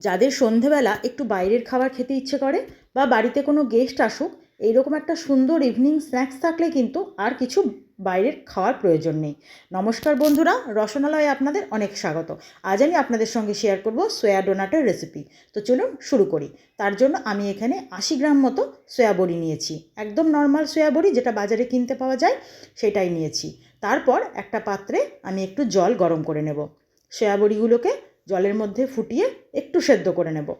যাদের সন্ধেবেলা একটু বাইরের খাবার খেতে ইচ্ছে করে বা বাড়িতে কোনো গেস্ট আসুক, এইরকম একটা সুন্দর ইভিনিং স্ন্যাক্স থাকলে কিন্তু আর কিছু বাইরের খাওয়ার প্রয়োজন নেই। নমস্কার বন্ধুরা, রসনালয়ে আপনাদের অনেক স্বাগত। আজ আমি আপনাদের সঙ্গে শেয়ার করব সোয়া ডোনাটের রেসিপি। তো চলুন শুরু করি। তার জন্য আমি এখানে 80 গ্রাম মতো সোয়া বড়ি নিয়েছি। একদম নর্মাল সোয়া বড়ি যেটা বাজারে কিনতে পাওয়া যায় সেটাই নিয়েছি। তারপর একটা পাত্রে আমি একটু জল গরম করে নেব। সোয়া বড়িগুলোকে জলের মধ্যে ফুটিয়ে একটু সেদ্ধ করে নেব।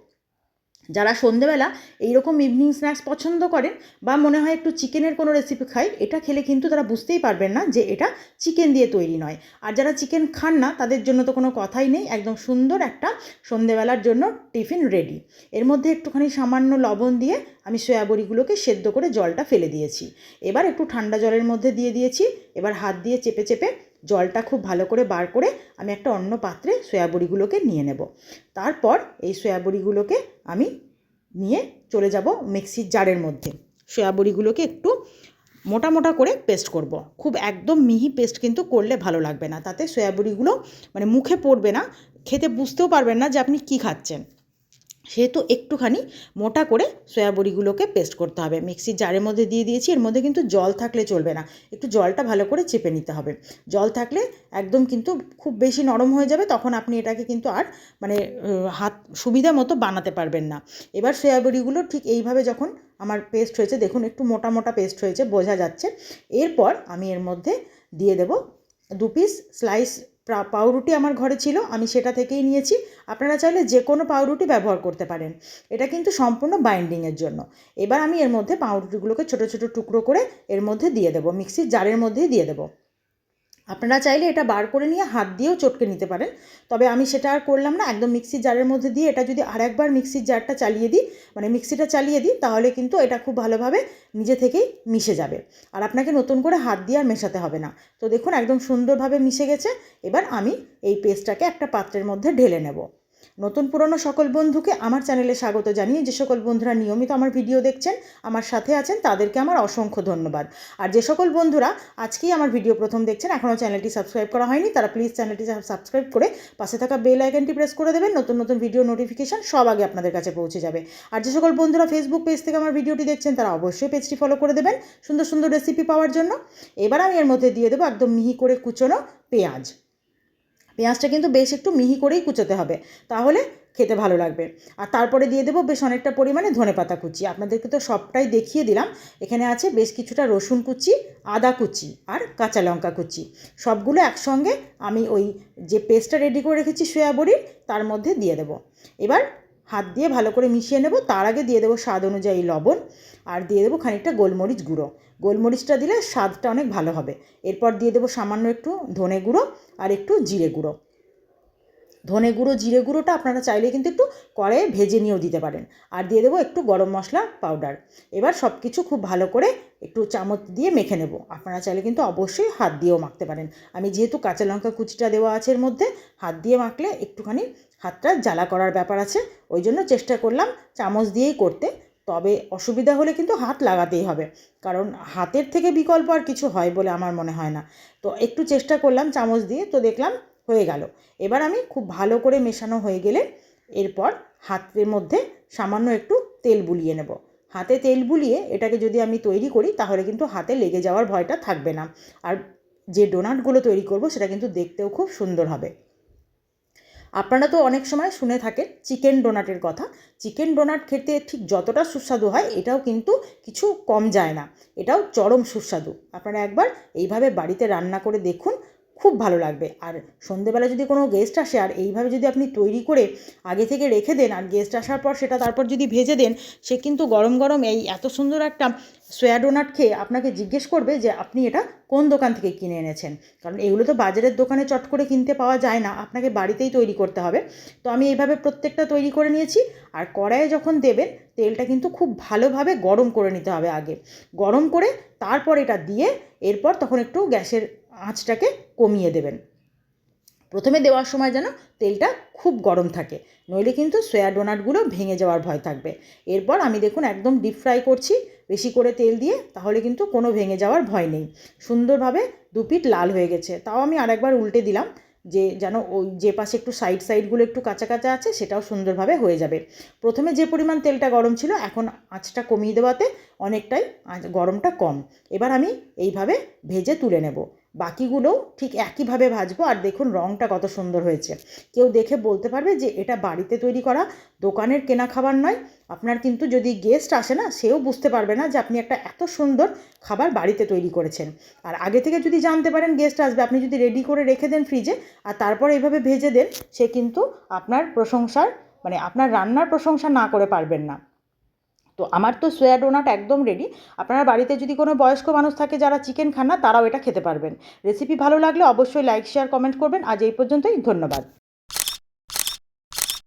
যারা সন্ধেবেলা এইরকম ইভিনিং স্ন্যাক্স পছন্দ করেন বা মনে হয় একটু চিকেনের কোনো রেসিপি খাই, এটা খেলে কিন্তু তারা বুঝতেই পারবেন না যে এটা চিকেন দিয়ে তৈরি নয়। আর যারা চিকেন খান না তাদের জন্য তো কোনো কথাই নেই, একদম সুন্দর একটা সন্ধেবেলার জন্য টিফিন রেডি। এর মধ্যে একটুখানি সামান্য লবণ দিয়ে আমি সয়া বড়িগুলোকে সেদ্ধ করে জলটা ফেলে দিয়েছি। এবার একটু ঠান্ডা জলের মধ্যে দিয়ে দিয়েছি। এবার হাত দিয়ে চেপে চেপে জলটা খুব ভালো করে বার করে আমি একটা অন্য পাত্রে সয়া বড়িগুলোকে নিয়ে নেব। তারপর এই সয়া বড়িগুলোকে আমি নিয়ে চলে যাব মিক্সির জারের মধ্যে। সয়া বড়িগুলোকে একটু মোটা মোটা করে পেস্ট করব। খুব একদম মিহি পেস্ট কিন্তু করলে ভালো লাগবে না, তাতে সয়া বড়িগুলো মানে মুখে পড়বে না, খেতে বুঝতেও পারবেন না যে আপনি কী খাচ্ছেন। সেহেতু একটুখানি মোটা করে সয়া বড়িগুলোকে পেস্ট করতে হবে। মিক্সির জারের মধ্যে দিয়ে দিয়েছি। এর মধ্যে কিন্তু জল থাকলে চলবে না, একটু জলটা ভালো করে চেপে নিতে হবে। জল থাকলে একদম কিন্তু খুব বেশি নরম হয়ে যাবে, তখন আপনি এটাকে কিন্তু আর মানে হাত সুবিধা মতো বানাতে পারবেন না। এবার সয়া বড়িগুলো ঠিক এইভাবে যখন আমার পেস্ট হয়েছে, দেখুন একটু মোটা মোটা পেস্ট হয়েছে, বোঝা যাচ্ছে। এরপর আমি এর মধ্যে দিয়ে দেব 2 পিস স্লাইস পাউরুটি। আমার ঘরে ছিল, আমি সেটা থেকেই নিয়েছি। আপনারা চাইলে যে কোনো পাউরুটি ব্যবহার করতে পারেন, এটা কিন্তু সম্পূর্ণ বাইন্ডিংয়ের জন্য। এবার আমি এর মধ্যে পাউরুটিগুলোকে ছোটো ছোটো টুকরো করে এর মধ্যে দিয়ে দেবো, মিক্সির জারের মধ্যেই দিয়ে দেবো। আপনারা চাইলে এটা বার করে নিয়ে হাত দিয়েও চটকে নিতে পারেন, তবে আমি সেটা আর করলাম না। একদম মিক্সির জারের মধ্যে দিয়ে এটা যদি আরেকবার মিক্সির জারটা চালিয়ে দিই, মানে মিক্সিটা চালিয়ে দিই, তাহলে কিন্তু এটা খুব ভালোভাবে নিজে থেকেই মিশে যাবে, আর আপনাকে নতুন করে হাত দিয়ে আর মেশাতে হবে না। তো দেখুন একদম সুন্দরভাবে মিশে গেছে। এবার আমি এই পেস্টটাকে একটা পাত্রের মধ্যে ঢেলে নেব। নতুন পুরনো সকল বন্ধুকে আমার চ্যানেলে স্বাগত জানিয়ে যে সকল বন্ধুরা নিয়মিত আমার ভিডিও দেখছেন, আমার সাথে আছেন, তাদেরকে আমার অসংখ্য ধন্যবাদ। আর যে সকল বন্ধুরা আজকেই আমার ভিডিও প্রথম দেখছেন, এখনও চ্যানেলটি সাবস্ক্রাইব করা হয়নি, তারা প্লিজ চ্যানেলটি সাবস্ক্রাইব করে পাশে থাকা বেল আইকনটি প্রেস করে দেবেন। নতুন নতুন ভিডিও নোটিফিকেশান সব আগে আপনাদের কাছে পৌঁছে যাবে। আর যে সকল বন্ধুরা ফেসবুক পেজ থেকে আমার ভিডিওটি দেখছেন, তারা অবশ্যই পেজটি ফলো করে দেবেন সুন্দর সুন্দর রেসিপি পাওয়ার জন্য। এবার আমি এর মধ্যে দিয়ে দেবো একদম মিহি করে কুচোনো পেঁয়াজ। পেঁয়াজটা কিন্তু বেশ একটু মিহি করেই কুচোতে হবে, তাহলে খেতে ভালো লাগবে। আর তারপরে দিয়ে দেবো বেশ অনেকটা পরিমাণে ধনেপাতা কুচি। আপনাদেরকে তো সবটাই দেখিয়ে দিলাম। এখানে আছে বেশ কিছুটা রসুন কুচি, আদা কুচি আর কাঁচা লঙ্কা কুচি। সবগুলো একসঙ্গে আমি ওই যে পেস্টটা রেডি করে রেখেছি সয়া বড়ির, তার মধ্যে দিয়ে দেবো। এবার হাত দিয়ে ভালো করে মিশিয়ে নেব। তার আগে দিয়ে দেবো স্বাদ অনুযায়ী লবণ, আর দিয়ে দেবো খানিকটা গোলমরিচ গুঁড়ো। গোলমরিচটা দিলে স্বাদটা অনেক ভালো হবে। এরপর দিয়ে দেবো সামান্য একটু ধনে গুঁড়ো আর একটু জিরে গুঁড়ো। ধনে গুঁড়ো জিরে গুঁড়োটা আপনারা চাইলে কিন্তু একটু কড়াইয়ে ভেজে নিয়েও দিতে পারেন। আর দিয়ে দেবো একটু গরম মশলা পাউডার। এবার সব কিছু খুব ভালো করে একটু চামচ দিয়ে মেখে নেব। আপনারা চাইলে কিন্তু অবশ্যই হাত দিয়েও মাখতে পারেন। আমি যেহেতু কাঁচা লঙ্কা কুচিটা দেওয়া আছে এর মধ্যে, হাত দিয়ে মাখলে একটুখানি হাতটা জ্বালা করার ব্যাপার আছে, ওই জন্য চেষ্টা করলাম চামচ দিয়েই করতে। তবে অসুবিধা হলে কিন্তু হাত লাগাতেই হবে, কারণ হাতের থেকে বিকল্প আর কিছু হয় বলে আমার মনে হয় না। তো একটু চেষ্টা করলাম চামচ দিয়ে, তো দেখলাম হয়ে গেল। এবার আমি খুব ভালো করে মেশানো হয়ে গেলে এরপর হাতের মধ্যে সামান্য একটু তেল বুলিয়ে নেব। হাতে তেল বুলিয়ে এটাকে যদি আমি তৈরি করি, তাহলে কিন্তু হাতে লেগে যাওয়ার ভয়টা থাকবে না। আর যে ডোনাটগুলো তৈরি করব সেটা কিন্তু দেখতেও খুব সুন্দর হবে। আপনারা তো অনেক সময় শুনে থাকেন চিকেন ডোনাটের কথা। চিকেন ডোনাট খেতে ঠিক যতটা সুস্বাদু হয়, এটাও কিন্তু কিছু কম যায় না, এটাও চরম সুস্বাদু। আপনারা একবার এইভাবে বাড়িতে রান্না করে দেখুন, খুব ভালো লাগবে। আর সন্ধেবেলা যদি কোনো গেস্ট আসে আর এইভাবে যদি আপনি তৈরি করে আগে থেকে রেখে দেন, আর গেস্ট আসার পর সেটা তারপর যদি ভেজে দেন, সে কিন্তু গরম গরম এই এত সুন্দর একটা সোয়া ডোনাট খেয়ে আপনাকে জিজ্ঞেস করবে যে আপনি এটা কোন দোকান থেকে কিনে এনেছেন। কারণ এগুলো তো বাজারের দোকানে চট করে কিনতে পাওয়া যায় না, আপনাকে বাড়িতেই তৈরি করতে হবে। তো আমি এইভাবে প্রত্যেকটা তৈরি করে নিয়েছি। আর কড়াইয়ে যখন দেবেন, তেলটা কিন্তু খুব ভালোভাবে গরম করে নিতে হবে আগে। গরম করে তারপর এটা দিয়ে এরপর তখন একটু গ্যাসের আঁচটাকে কমিয়ে দেবেন। প্রথমে দেওয়ার সময় যেন তেলটা খুব গরম থাকে, নইলে কিন্তু সোয়া ডোনাটগুলো ভেঙে যাওয়ার ভয় থাকবে। এরপর আমি দেখুন একদম ডিপ ফ্রাই করছি বেশি করে তেল দিয়ে, তাহলে কিন্তু কোনো ভেঙে যাওয়ার ভয় নেই। সুন্দরভাবে দুপিঠ লাল হয়ে গেছে, তাও আমি আরেকবার উল্টে দিলাম। যে যেন ওই যে পাশে একটু সাইডগুলো একটু কাঁচা কাঁচা আছে সেটাও সুন্দরভাবে হয়ে যাবে। প্রথমে যে পরিমাণ তেলটা গরম ছিল এখন আঁচটা কমিয়ে দেওয়াতে অনেকটাই গরমটা কম। এবার আমি এইভাবে ভেজে তুলে নেব। বাকিগুলোও ঠিক একইভাবে ভাজবো। আর দেখুন রঙটা কত সুন্দর হয়েছে। কেউ দেখে বলতে পারবে যে এটা বাড়িতে তৈরি করা, দোকানের কেনা খাবার নয়। আপনার কিন্তু যদি গেস্ট আসে না, সেও বুঝতে পারবে না যে আপনি একটা এত সুন্দর খাবার বাড়িতে তৈরি করেছেন। আর আগে থেকে যদি জানতে পারেন গেস্ট আসবে, আপনি যদি রেডি করে রেখে দেন ফ্রিজে আর তারপর এইভাবে ভেজে দেন, সে কিন্তু আপনার প্রশংসার মানে আপনার রান্নার প্রশংসা না করে পারবেন না। তো আমার তো সোয়া ডোনাট একদম রেডি। আপনার বাড়িতে যদি কোনো বয়স্ক মানুষ থাকে যারা চিকেন খান না, তারাও এটা খেতে পারবেন। রেসিপি ভালো লাগলে অবশ্যই লাইক, শেয়ার, কমেন্ট করবেন। আজ এই পর্যন্তই, ধন্যবাদ।